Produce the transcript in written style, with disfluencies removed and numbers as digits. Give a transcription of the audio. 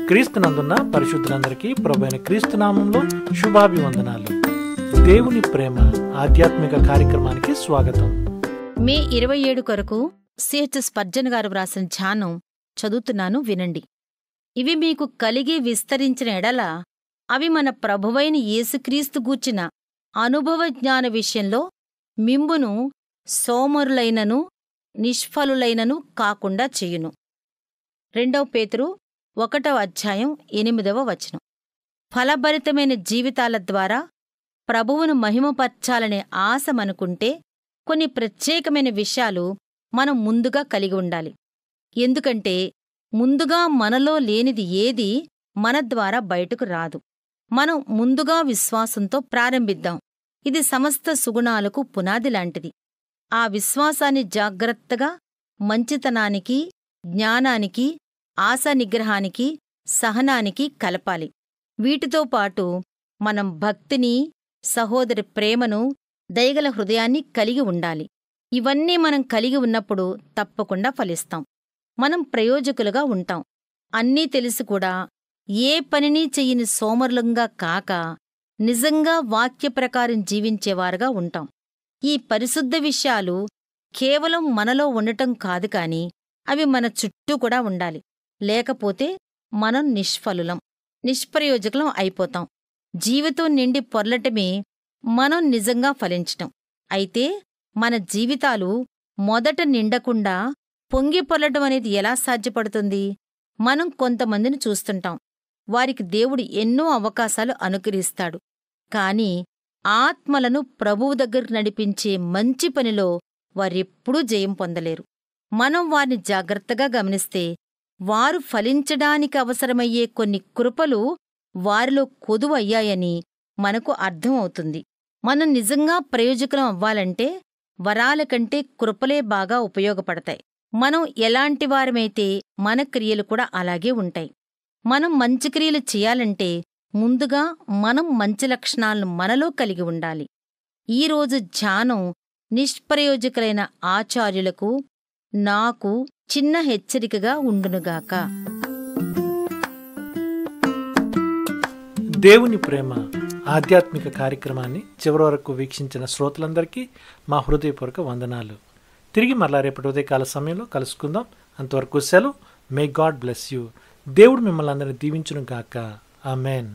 క్రీస్తునందున్న పరిశుద్ధులందరికీ ప్రభువైన క్రీస్తు నామంలో శుభాభివందనాలు. దేవుని ప్రేమ ఆధ్యాత్మిక కార్యక్రమానికి స్వాగతం. మే 27 కొరకు సిహెచ్ స్పర్జన్ గారు వ్రాసిన ధ్యానం చదువుతున్నాను, వినండి. ఇవి మీకు కలిగి విస్తరించిన ఎడల అవి మన ప్రభువైన యేసుక్రీస్తు గూర్చిన అనుభవ జ్ఞాన విషయంలో మిమ్మును సోమరులైనను నిష్ఫలులైనను కాకుండా చేయును. 2 పేతురు 1:8 ఫలభరితమైన జీవితాల ద్వారా ప్రభువును మహిమపర్చాలనే ఆశ మనకుంటే కొన్ని ప్రత్యేకమైన విషయాలు మనం ముందుగా కలిగి ఉండాలి. ఎందుకంటే ముందుగా మనలో లేనిది ఏదీ మన ద్వారా బయటకు రాదు. మనం ముందుగా విశ్వాసంతో ప్రారంభిద్దాం. ఇది సమస్త సుగుణాలకు పునాది లాంటిది. ఆ విశ్వాసాన్ని జాగ్రత్తగా మంచితనానికి, జ్ఞానానికి, ఆశా నిగ్రహానికి, సహనానికి కలపాలి. వీటితో పాటు మనం భక్తిని, సహోదరి ప్రేమను, దయగల హృదయాన్ని కలిగి ఉండాలి. ఇవన్నీ మనం కలిగి ఉన్నప్పుడు తప్పకుండా ఫలిస్తాం. మనం ప్రయోజకులుగా ఉంటాం. అన్నీ తెలిసి కూడా ఏ పనినీ చెయ్యని సోమరులంగా కాక నిజంగా వాక్య ప్రకారం జీవించేవారుగా ఉంటాం. ఈ పరిశుద్ధ విషయాలు కేవలం మనలో ఉండటం కాదు కాని అవి మన చుట్టూ కూడా ఉండాలి. లేకపోతే మనం నిష్ఫలులం, నిష్ప్రయోజకులం అయిపోతాం. జీవితం నిండి పొర్లటమే మనం నిజంగా ఫలించటం. అయితే మన జీవితాలు మొదట నిండకుండా పొంగి పొర్లటం అనేది ఎలా సాధ్యపడుతుంది? మనం కొంతమందిని చూస్తుంటాం. వారికి దేవుడు ఎన్నో అవకాశాలు అనుగ్రహిస్తాడు. కాని ఆత్మలను ప్రభువు దగ్గరకు నడిపించే మంచి పనిలో వారెప్పుడూ జయం పొందలేరు. మనం వారిని జాగ్రత్తగా గమనిస్తే వారు ఫలించడానికి అవసరమయ్యే కొన్ని కృపలు వారిలో కొదువయ్యాయని మనకు అర్థమవుతుంది. మనం నిజంగా ప్రయోజకులం అవ్వాలంటే వరాల కంటే కృపలే బాగా ఉపయోగపడతాయి. మనం ఎలాంటివారమైతే మన క్రియలు కూడా అలాగే ఉంటాయి. మనం మంచి క్రియలు చేయాలంటే ముందుగా మనం మంచి లక్షణాలను మనలో కలిగి ఉండాలి. ఈరోజు ధ్యానం నిష్ప్రయోజకులైన ఆచార్యులకు నాకు చిన్న హెచ్చరికగా ఉండునుగాక. దేవుని ప్రేమ ఆధ్యాత్మిక కార్యక్రమాన్ని చివరి వరకు వీక్షించిన శ్రోతలందరికీ మా హృదయపూర్వక వందనాలు. తిరిగి మరలా రేపటి ఉదయకాల సమయంలో కలుసుకుందాం. అంతవరకు సెలవు. May God bless you. దేవుడు మిమ్మల్ని అందరినీ దీవించును గాక. ఆమెన్.